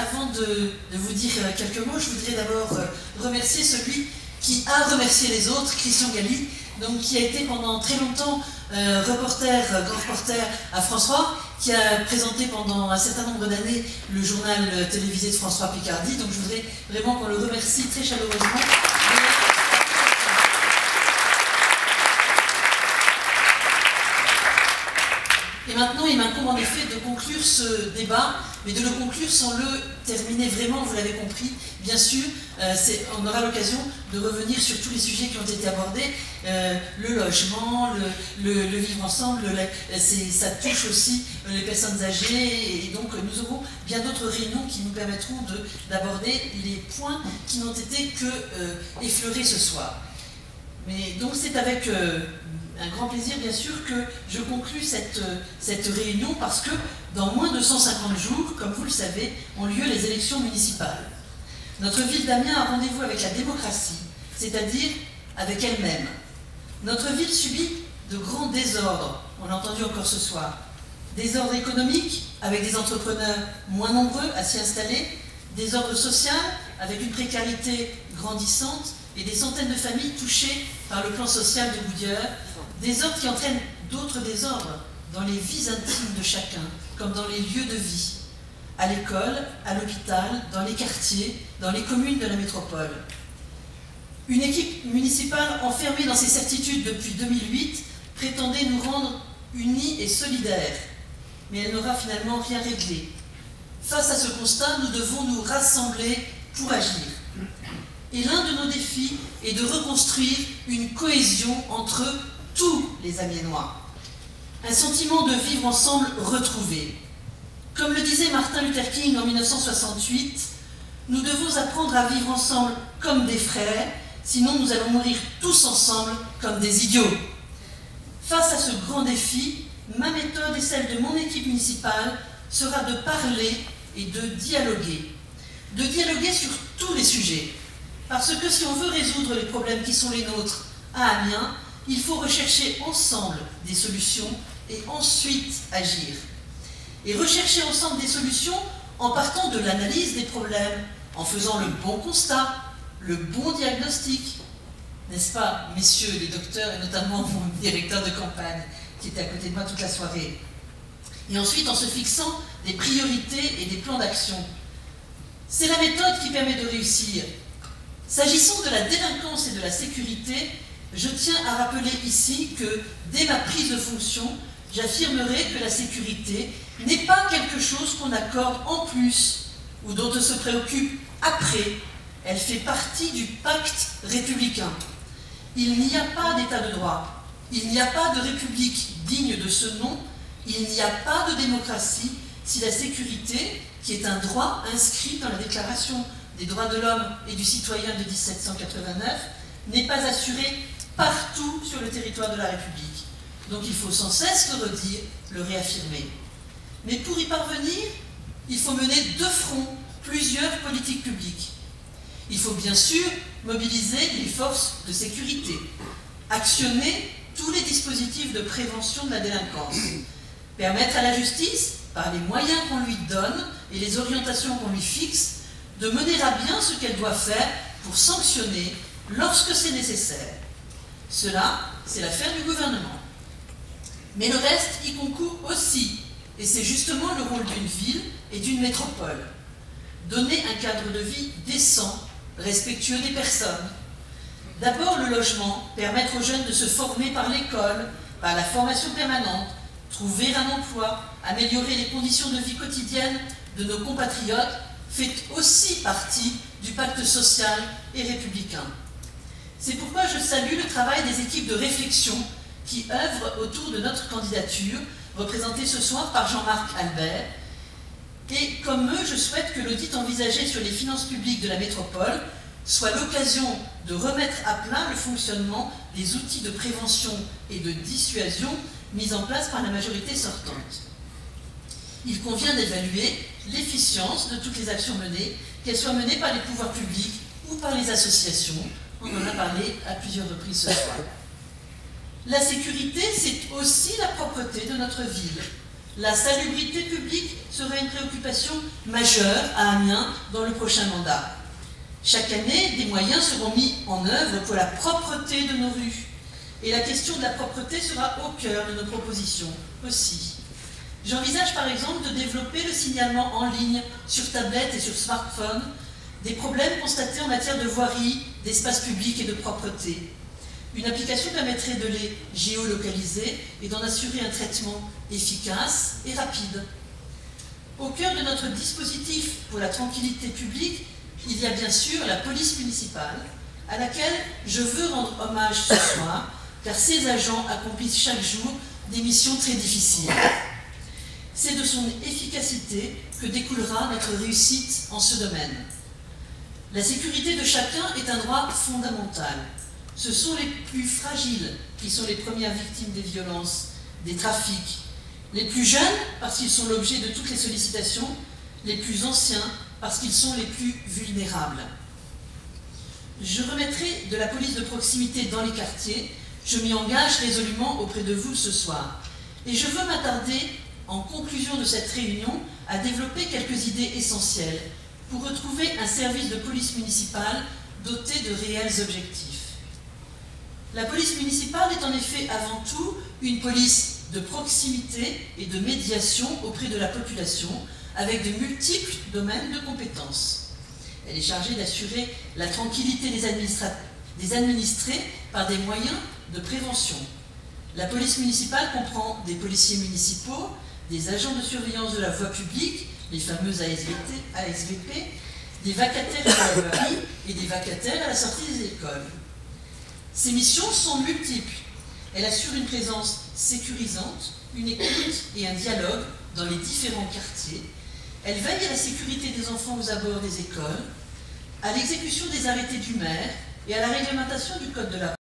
avant de vous dire quelques mots, je voudrais d'abord remercier celui qui a remercié les autres, Christian Galli, donc, qui a été pendant très longtemps grand reporter à France 3, qui a présenté pendant un certain nombre d'années le journal télévisé de France 3 Picardie. Donc je voudrais vraiment qu'on le remercie très chaleureusement. Et maintenant, il m'incombe en effet de conclure ce débat, mais de le conclure sans le terminer vraiment, vous l'avez compris. Bien sûr, on aura l'occasion de revenir sur tous les sujets qui ont été abordés. Le logement, le vivre ensemble, ça touche aussi les personnes âgées. Et donc, nous aurons bien d'autres réunions qui nous permettront d'aborder les points qui n'ont été que effleurés ce soir. Mais donc, c'est avec un grand plaisir, bien sûr, que je conclue cette réunion parce que dans moins de 150 jours, comme vous le savez, ont lieu les élections municipales. Notre ville d'Amiens a rendez-vous avec la démocratie, c'est-à-dire avec elle-même. Notre ville subit de grands désordres, on l'a entendu encore ce soir. Désordre économique, avec des entrepreneurs moins nombreux à s'y installer, désordre social, avec une précarité grandissante et des centaines de familles touchées par le plan social de Goudieur, désordres qui entraînent d'autres désordres dans les vies intimes de chacun, comme dans les lieux de vie, à l'école, à l'hôpital, dans les quartiers, dans les communes de la métropole. Une équipe municipale enfermée dans ses certitudes depuis 2008 prétendait nous rendre unis et solidaires, mais elle n'aura finalement rien réglé. Face à ce constat, nous devons nous rassembler pour agir. Et l'un de nos défis est de reconstruire une cohésion entre tous les Amiénois. Un sentiment de vivre ensemble retrouvé. Comme le disait Martin Luther King en 1968, nous devons apprendre à vivre ensemble comme des frères, sinon nous allons mourir tous ensemble comme des idiots. Face à ce grand défi, ma méthode et celle de mon équipe municipale sera de parler et de dialoguer. De dialoguer sur tous les sujets. Parce que si on veut résoudre les problèmes qui sont les nôtres à Amiens, il faut rechercher ensemble des solutions et ensuite agir. Et rechercher ensemble des solutions en partant de l'analyse des problèmes, en faisant le bon constat, le bon diagnostic. N'est-ce pas, messieurs les docteurs, et notamment mon directeur de campagne, qui était à côté de moi toute la soirée. Et ensuite en se fixant des priorités et des plans d'action. C'est la méthode qui permet de réussir. S'agissant de la délinquance et de la sécurité, je tiens à rappeler ici que, dès ma prise de fonction, j'affirmerai que la sécurité n'est pas quelque chose qu'on accorde en plus ou dont on se préoccupe après. Elle fait partie du pacte républicain. Il n'y a pas d'état de droit, il n'y a pas de république digne de ce nom, il n'y a pas de démocratie si la sécurité, qui est un droit inscrit dans la Déclaration des droits de l'homme et du citoyen de 1789, n'est pas assurée partout sur le territoire de la République. Donc il faut sans cesse le redire, le réaffirmer. Mais pour y parvenir, il faut mener de front plusieurs politiques publiques. Il faut bien sûr mobiliser les forces de sécurité, actionner tous les dispositifs de prévention de la délinquance, permettre à la justice, par les moyens qu'on lui donne et les orientations qu'on lui fixe, de mener à bien ce qu'elle doit faire pour sanctionner lorsque c'est nécessaire. Cela, c'est l'affaire du gouvernement. Mais le reste y concourt aussi, et c'est justement le rôle d'une ville et d'une métropole. Donner un cadre de vie décent, respectueux des personnes. D'abord le logement, permettre aux jeunes de se former par l'école, par la formation permanente, trouver un emploi, améliorer les conditions de vie quotidienne de nos compatriotes, fait aussi partie du pacte social et républicain. C'est pourquoi je salue le travail des équipes de réflexion qui œuvrent autour de notre candidature, représentée ce soir par Jean-Marc Albert. Et comme eux, je souhaite que l'audit envisagé sur les finances publiques de la métropole soit l'occasion de remettre à plat le fonctionnement des outils de prévention et de dissuasion mis en place par la majorité sortante. Il convient d'évaluer l'efficience de toutes les actions menées, qu'elles soient menées par les pouvoirs publics ou par les associations. On en a parlé à plusieurs reprises ce soir. La sécurité, c'est aussi la propreté de notre ville. La salubrité publique sera une préoccupation majeure à Amiens dans le prochain mandat. Chaque année, des moyens seront mis en œuvre pour la propreté de nos rues. Et la question de la propreté sera au cœur de nos propositions aussi. J'envisage par exemple de développer le signalement en ligne sur tablette et sur smartphone des problèmes constatés en matière de voirie, d'espace public et de propreté. Une application permettrait de les géolocaliser et d'en assurer un traitement efficace et rapide. Au cœur de notre dispositif pour la tranquillité publique, il y a bien sûr la police municipale, à laquelle je veux rendre hommage ce soir, car ces agents accomplissent chaque jour des missions très difficiles. C'est de son efficacité que découlera notre réussite en ce domaine. La sécurité de chacun est un droit fondamental. Ce sont les plus fragiles qui sont les premières victimes des violences, des trafics. Les plus jeunes, parce qu'ils sont l'objet de toutes les sollicitations, les plus anciens, parce qu'ils sont les plus vulnérables. Je remettrai de la police de proximité dans les quartiers. Je m'y engage résolument auprès de vous ce soir. Et je veux m'attarder, en conclusion de cette réunion, à développer quelques idées essentielles pour retrouver un service de police municipale doté de réels objectifs. La police municipale est en effet avant tout une police de proximité et de médiation auprès de la population, avec de multiples domaines de compétences. Elle est chargée d'assurer la tranquillité des administrés par des moyens de prévention. La police municipale comprend des policiers municipaux, des agents de surveillance de la voie publique, les fameux ASVP, des vacataires à la voirie et des vacataires à la sortie des écoles. Ces missions sont multiples. Elle assure une présence sécurisante, une écoute et un dialogue dans les différents quartiers. Elle veille à la sécurité des enfants aux abords des écoles, à l'exécution des arrêtés du maire et à la réglementation du code de la